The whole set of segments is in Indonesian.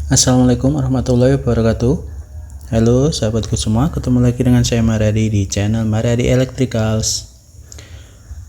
Assalamualaikum warahmatullahi wabarakatuh. Halo sahabatku semua, ketemu lagi dengan saya Mariadi di channel Mariadi Electricals.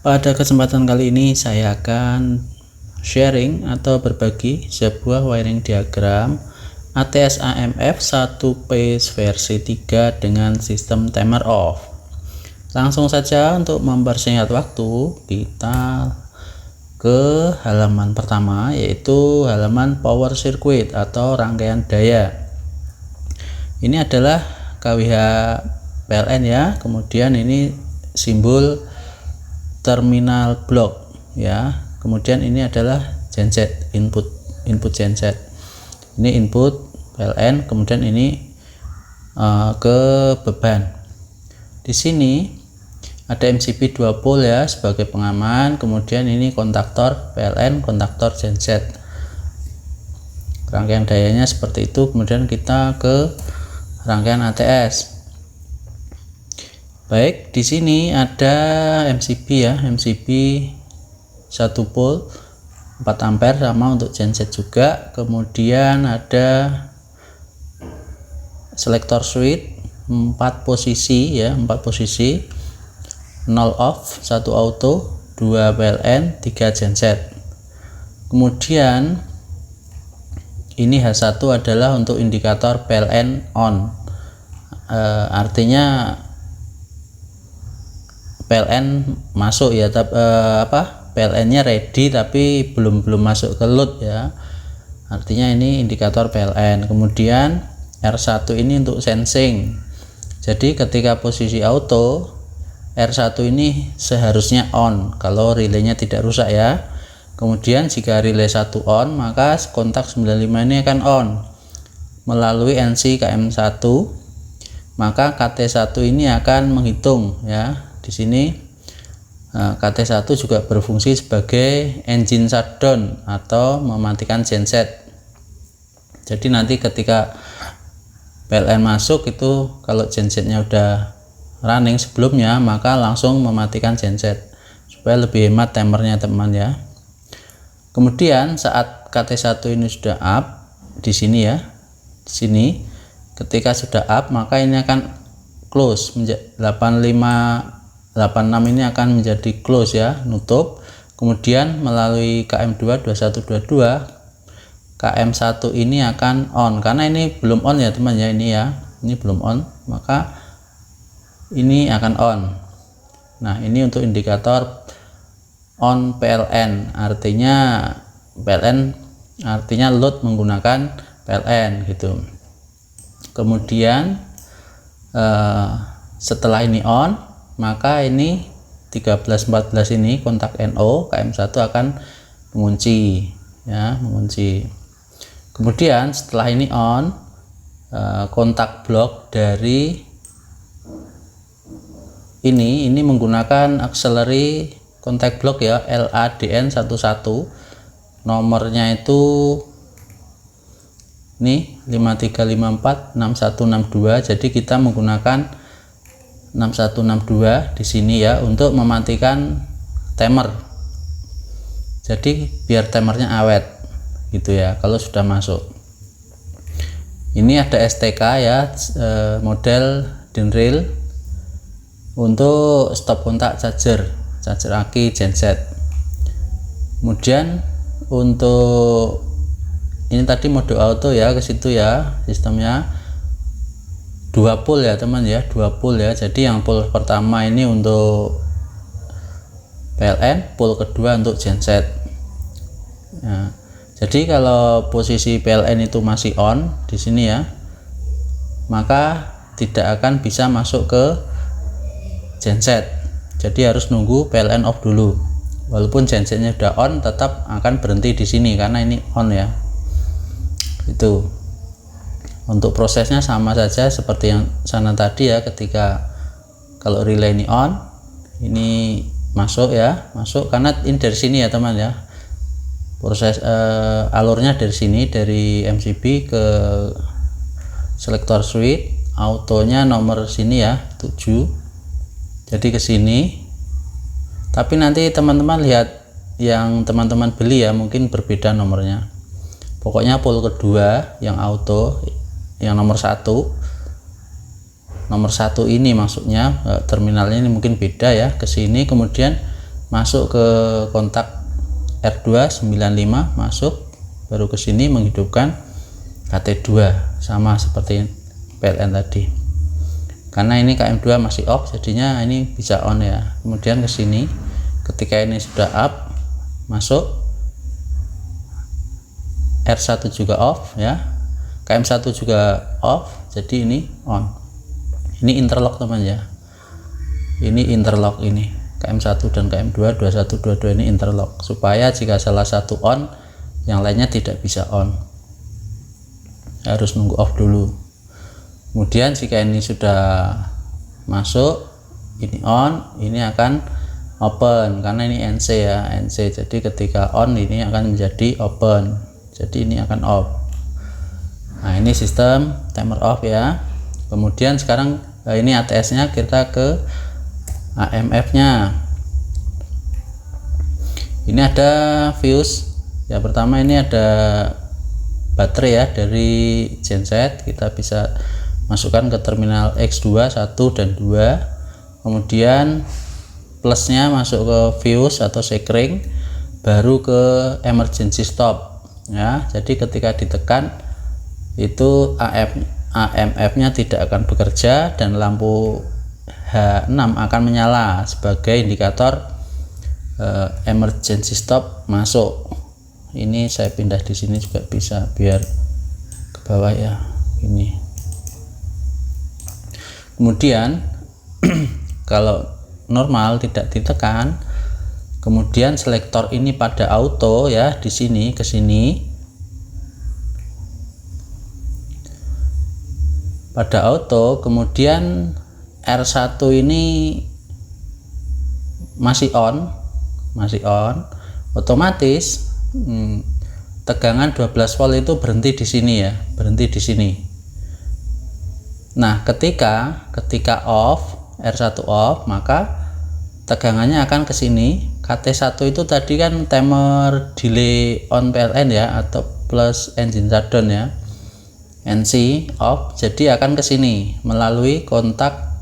Pada kesempatan kali ini saya akan sharing atau berbagi sebuah wiring diagram ATS AMF 1 phase versi 3 dengan sistem timer off. Langsung saja untuk mempersingkat waktu, kita ke halaman pertama, yaitu halaman power circuit atau rangkaian daya. Ini adalah KWH PLN ya, kemudian ini simbol terminal blok ya, kemudian ini adalah genset, input genset, ini input PLN, kemudian ini ke beban. Di sini ada MCB 2 pole ya sebagai pengaman, kemudian ini kontaktor PLN, kontaktor genset. Rangkaian dayanya seperti itu. Kemudian kita ke rangkaian ATS. Baik, di sini ada MCB ya, MCB 1 pole 4 ampere sama untuk genset juga. Kemudian ada selektor switch 4 posisi ya, 4 posisi. 0 off, 1 auto, 2 PLN, 3 genset. Kemudian ini H1 adalah untuk indikator PLN on, artinya PLN masuk ya, PLN nya ready tapi belum masuk ke load ya, artinya ini indikator PLN. Kemudian R1 ini untuk sensing, jadi ketika posisi auto R1 ini seharusnya on kalau relaynya tidak rusak ya. Kemudian jika relay 1 on, maka kontak 95 ini akan on melalui NC KM1, maka KT1 ini akan menghitung ya. Di sini KT1 juga berfungsi sebagai engine shutdown atau mematikan genset. Jadi nanti ketika PLN masuk itu, kalau gensetnya udah running sebelumnya, maka langsung mematikan genset supaya lebih hemat timernya teman ya. Kemudian saat KT1 ini sudah up di sini ya, di sini ketika sudah up, maka ini akan close, 86 ini akan menjadi close ya, nutup. Kemudian melalui KM2 2122 KM1 ini akan on, karena ini belum on ya teman ya, ini ya, ini belum on, maka ini akan on. Nah, ini untuk indikator on PLN, artinya load menggunakan PLN gitu. Kemudian setelah ini on, maka ini 13-14 ini kontak NO KM1 akan mengunci ya, mengunci. Kemudian setelah ini on, kontak blok dari ini menggunakan auxiliary contact block ya, LADN11, nomornya itu ini 53546162. jadi kita menggunakan 6162 di sini ya untuk mematikan timer, jadi biar timernya awet gitu ya kalau sudah masuk. Ini ada STK ya, model Denrail untuk stop kontak charger aki genset. Kemudian untuk ini tadi mode auto ya, ke situ ya, sistemnya 2 pole ya teman ya, 2 pole ya. Jadi yang pole pertama ini untuk PLN, pole kedua untuk genset ya. Jadi kalau posisi PLN itu masih on di sini ya, maka tidak akan bisa masuk ke genset, jadi harus nunggu PLN off dulu. Walaupun gensetnya udah on, tetap akan berhenti di sini karena ini on ya. Itu untuk prosesnya sama saja seperti yang sana tadi ya, ketika kalau relay ini on, ini masuk ya, masuk karena ini dari sini ya teman ya, proses alurnya dari sini, dari MCB ke selektor switch, autonya nomor sini ya, 7, jadi ke sini. Tapi nanti teman-teman lihat yang teman-teman beli ya, mungkin berbeda nomornya. pokoknya pol kedua yang auto, yang nomor satu ini maksudnya, terminalnya ini mungkin beda ya, ke sini kemudian masuk ke kontak R295, masuk baru ke sini menghidupkan KT2 sama seperti PLN tadi. Karena ini KM2 masih off, jadinya ini bisa on ya. Kemudian ke sini ketika ini sudah up, masuk R1 juga off ya, KM1 juga off, jadi ini on. Ini interlock teman ya, ini interlock, ini KM1 dan KM2 21 22 ini interlock, supaya jika salah satu on yang lainnya tidak bisa on, harus nunggu off dulu. Kemudian jika ini sudah masuk, ini on, ini akan open karena ini NC ya, NC, jadi ketika on ini akan menjadi open, jadi ini akan off. Nah ini sistem timer off ya. Kemudian sekarang ini ATS nya, kita ke AMF nya. Ini ada fuse ya, pertama ini ada baterai ya dari genset, kita bisa masukkan ke terminal X2 1 dan 2, kemudian plusnya masuk ke fuse atau sekring, baru ke emergency stop ya. Jadi ketika ditekan itu AMF nya tidak akan bekerja dan lampu H6 akan menyala sebagai indikator emergency stop masuk. Ini saya pindah di sini juga bisa biar ke bawah ya, ini. Kemudian kalau normal tidak ditekan, kemudian selektor ini pada auto ya, di sini ke sini pada auto, kemudian R1 ini masih on, otomatis tegangan 12 volt itu berhenti di sini ya, berhenti di sini. Nah ketika off, R1 off, maka tegangannya akan ke sini. KT1 itu tadi kan timer delay on PLN ya, atau plus engine shutdown ya, NC off, jadi akan ke sini melalui kontak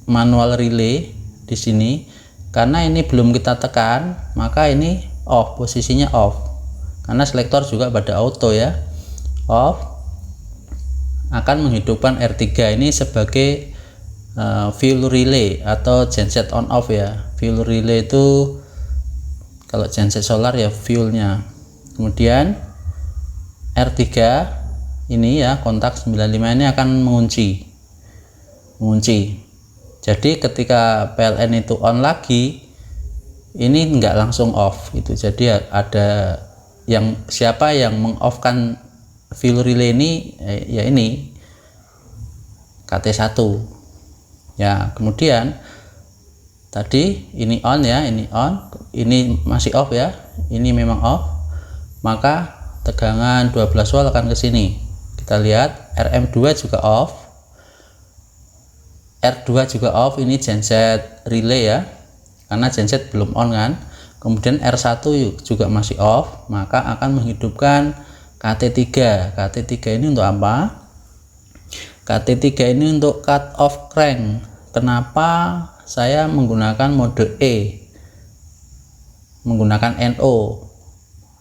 manual relay di sini. Karena ini belum kita tekan, maka ini off, posisinya off, karena selektor juga pada auto ya, off, akan menghidupkan R3 ini sebagai fuel relay atau genset on off ya. Fuel relay itu kalau genset solar ya fuelnya. Kemudian R3 ini ya, kontak 95 ini akan mengunci. Jadi ketika PLN itu on lagi, ini enggak langsung off itu. Jadi ada siapa yang mengoffkan fuel relay ini ya, ini KT1 ya. Kemudian tadi ini on ya, ini on, ini masih off ya, ini memang off, maka tegangan 12 volt akan ke sini. Kita lihat RM2 juga off, R2 juga off, ini genset relay ya, karena genset belum on kan. Kemudian R1 juga masih off, maka akan menghidupkan KT3. KT3 ini untuk apa? KT3 ini untuk cut off crank. Kenapa saya menggunakan mode E, menggunakan NO?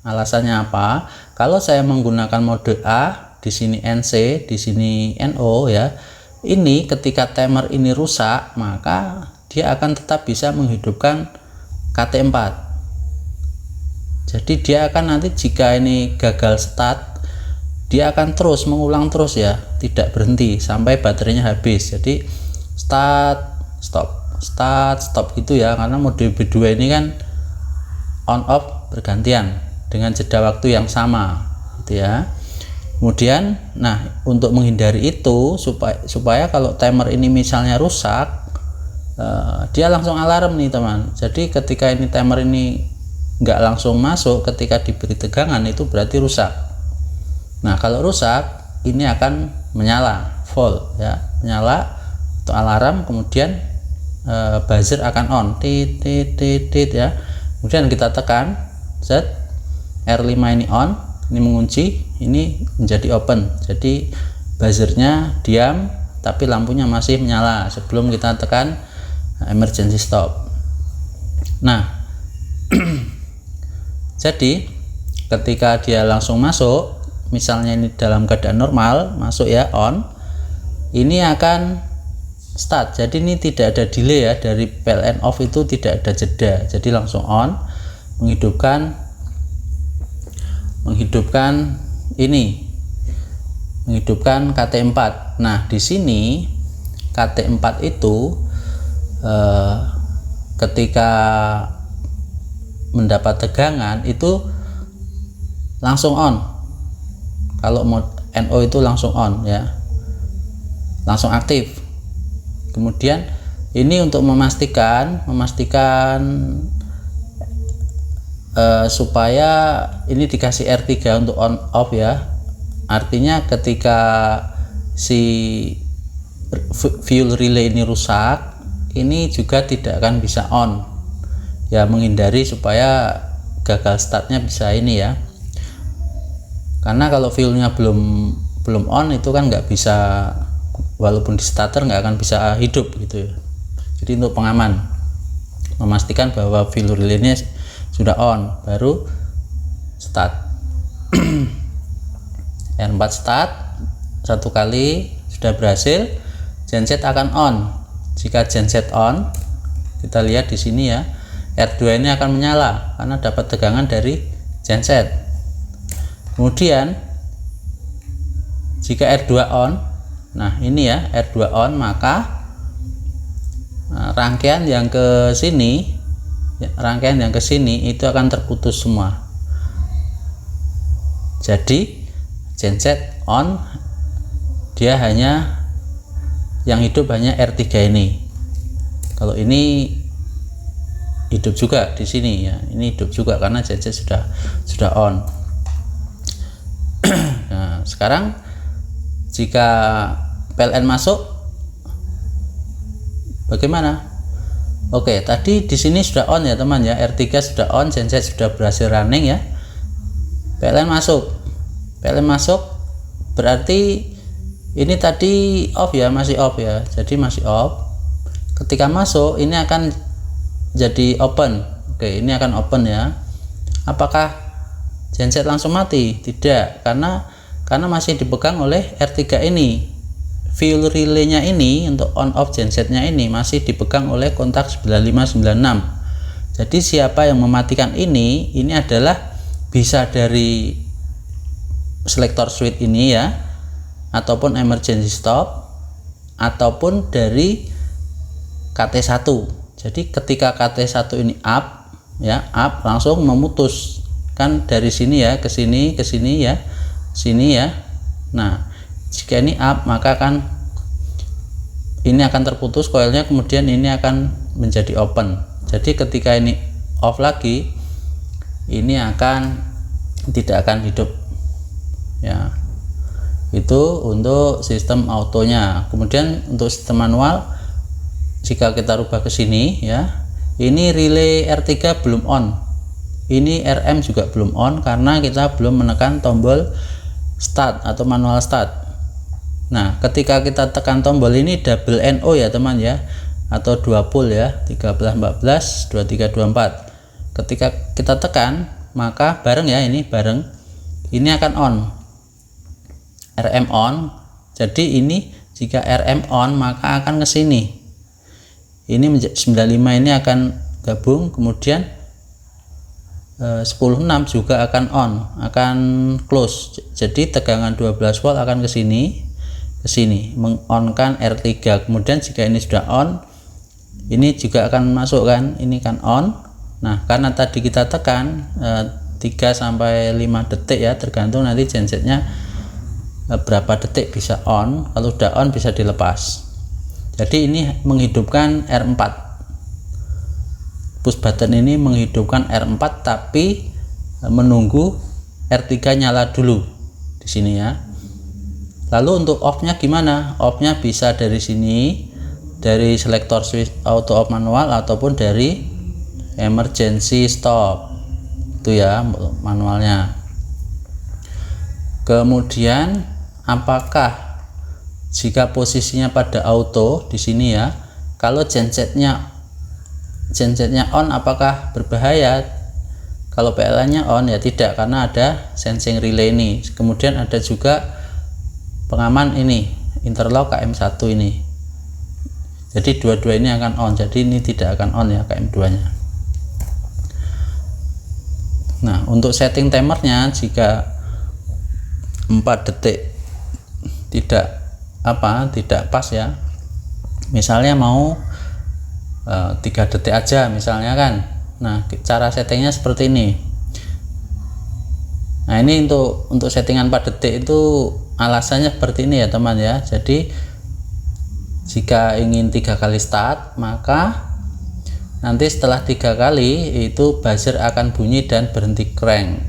Alasannya apa? Kalau saya menggunakan mode A, di sini NC, di sini NO ya, ini ketika timer ini rusak, maka dia akan tetap bisa menghidupkan KT4. Jadi dia akan nanti jika ini gagal start, dia akan terus mengulang terus ya, tidak berhenti sampai baterainya habis. Jadi start stop gitu ya, karena mode B2 ini kan on off bergantian dengan jeda waktu yang sama gitu ya. Kemudian nah, untuk menghindari itu supaya kalau timer ini misalnya rusak, dia langsung alarm nih teman. Jadi ketika ini timer ini nggak langsung masuk ketika diberi tegangan, itu berarti rusak. Nah kalau rusak ini akan menyala full ya, menyala atau alarm, kemudian buzzer akan on, tit ya. Kemudian kita tekan set R5 ini on, ini mengunci, ini menjadi open. Jadi buzzernya diam tapi lampunya masih menyala sebelum kita tekan emergency stop. Nah jadi ketika dia langsung masuk, misalnya ini dalam keadaan normal masuk ya, on, ini akan start. Jadi ini tidak ada delay ya, dari PLN off itu tidak ada jeda, jadi langsung on, menghidupkan ini, menghidupkan KT4. Nah di sini KT4 itu ketika mendapat tegangan itu langsung on. Kalau mode NO itu langsung on ya, langsung aktif. Kemudian ini untuk memastikan supaya ini dikasih R3 untuk on off ya. Artinya ketika si fuel relay ini rusak, ini juga tidak akan bisa on ya, menghindari supaya gagal startnya bisa ini ya. Karena kalau fuelnya belum on itu kan nggak bisa, walaupun di starter nggak akan bisa hidup gitu ya. Jadi untuk pengaman, memastikan bahwa fuel relay-nya sudah on baru start. R4 start satu kali sudah berhasil, genset akan on. Jika genset on, kita lihat di sini ya, R2 ini akan menyala karena dapat tegangan dari genset. Kemudian jika R2 on, nah ini ya R2 on, maka rangkaian yang ke sini itu akan terputus semua. Jadi genset on, dia hanya yang hidup hanya R3 ini. Kalau ini hidup juga di sini ya, ini hidup juga karena genset sudah on. Nah, sekarang jika PLN masuk bagaimana? Oke, tadi di sini sudah on ya teman ya, R3 sudah on, genset sudah berhasil running ya. PLN masuk berarti ini tadi off ya, masih off ya, jadi masih off. Ketika masuk ini akan jadi open. Oke, ini akan open ya. Apakah genset langsung mati? Tidak, karena masih dipegang oleh R3 ini. Fuel relay-nya ini untuk on off gensetnya ini masih dipegang oleh kontak 9596. Jadi siapa yang mematikan ini adalah bisa dari selector switch ini ya, ataupun emergency stop, ataupun dari KT1. Jadi ketika KT1 ini up ya, up langsung memutus kan dari sini ya ke sini ya, sini ya. Nah jika ini up maka ini akan terputus koilnya, kemudian ini akan menjadi open. Jadi ketika ini off lagi, ini tidak akan hidup ya. Itu untuk sistem autonya. Kemudian untuk sistem manual, jika kita rubah ke sini ya, ini relay R3 belum on, ini RM juga belum on karena kita belum menekan tombol start atau manual start. Nah ketika kita tekan tombol ini double NO ya teman ya, atau 2 pull ya, 13 14 23 24. Ketika kita tekan maka bareng ya, ini akan on, RM on. Jadi ini jika RM on maka akan ke sini, ini 95 ini akan gabung, kemudian 10.6 juga akan on, akan close. Jadi tegangan 12 volt akan ke sini mengonkan R3. Kemudian jika ini sudah on, ini juga akan masuk kan, ini kan on. Nah karena tadi kita tekan 3 sampai 5 detik ya, tergantung nanti gensetnya berapa detik bisa on. Kalau udah on bisa dilepas. Jadi ini menghidupkan R4, push button ini menghidupkan R4 tapi menunggu R3 nyala dulu di sini ya. Lalu untuk off-nya gimana? Off-nya bisa dari sini, dari selector switch auto off manual, ataupun dari emergency stop itu ya manualnya. Kemudian apakah jika posisinya pada auto di sini ya, kalau gensetnya on apakah berbahaya? Kalau PLN-nya on ya tidak, karena ada sensing relay ini. Kemudian ada juga pengaman ini, interlock KM1 ini. Jadi dua-dua ini akan on, jadi ini tidak akan on ya KM2 nya. Nah, untuk setting timernya, jika 4 detik tidak pas ya, misalnya mau 3 detik aja misalnya kan. Nah, cara settingnya seperti ini. Nah, ini untuk settingan 4 detik itu alasannya seperti ini ya teman ya. Jadi jika ingin 3 kali start, maka nanti setelah 3 kali itu buzzer akan bunyi dan berhenti crank.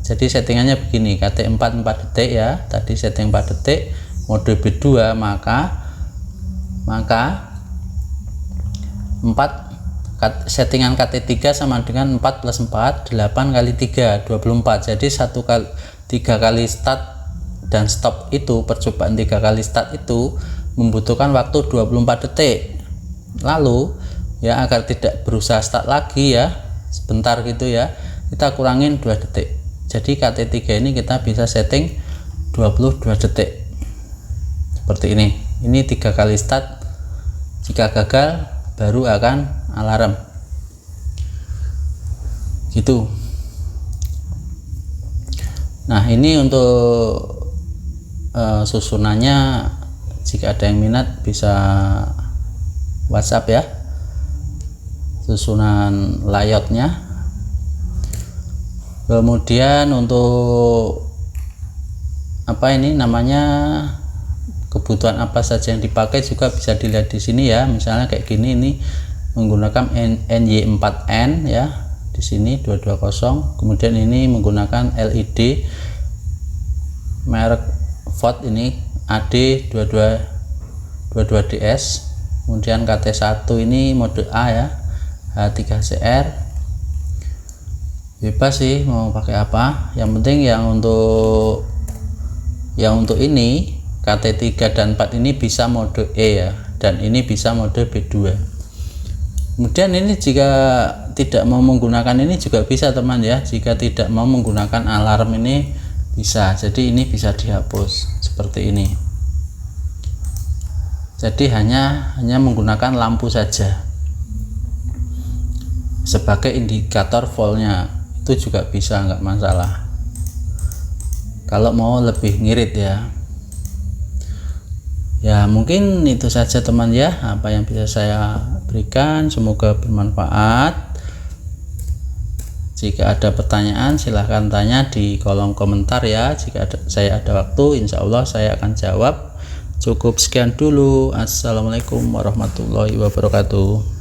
Jadi settingannya begini, KT4 4 detik ya, tadi setting 4 detik, mode B2 maka 4 settingan KT3 sama dengan 4 plus 4 8 kali 3 24. Jadi 3 kali start dan stop itu, percobaan 3 kali start itu membutuhkan waktu 24 detik. Lalu ya, agar tidak berusaha start lagi ya sebentar gitu ya, kita kurangin 2 detik. Jadi KT3 ini kita bisa setting 22 detik seperti ini. Ini 3 kali start, jika gagal baru akan alarm gitu. Nah, ini untuk susunannya, jika ada yang minat bisa WhatsApp ya, susunan layoutnya. Kemudian untuk ini namanya, kebutuhan apa saja yang dipakai juga bisa dilihat di sini ya. Misalnya kayak gini, ini menggunakan NY4N ya, di sini 220. Kemudian ini menggunakan LED merek Ford ini AD22DS. Kemudian KT1 ini mode A ya, H3CR. Bebas sih mau pakai apa, yang penting yang untuk ini KT3 dan 4 ini bisa mode E ya, dan ini bisa mode B2. Kemudian ini jika tidak mau menggunakan ini juga bisa teman ya, jika tidak mau menggunakan alarm ini bisa, jadi ini bisa dihapus seperti ini. Jadi hanya menggunakan lampu saja sebagai indikator voltnya, itu juga bisa, nggak masalah kalau mau lebih ngirit ya. Ya, mungkin itu saja teman ya, apa yang bisa saya berikan, semoga bermanfaat. Jika ada pertanyaan silahkan tanya di kolom komentar ya. Jika saya ada waktu, insya Allah saya akan jawab. Cukup sekian dulu. Assalamualaikum warahmatullahi wabarakatuh.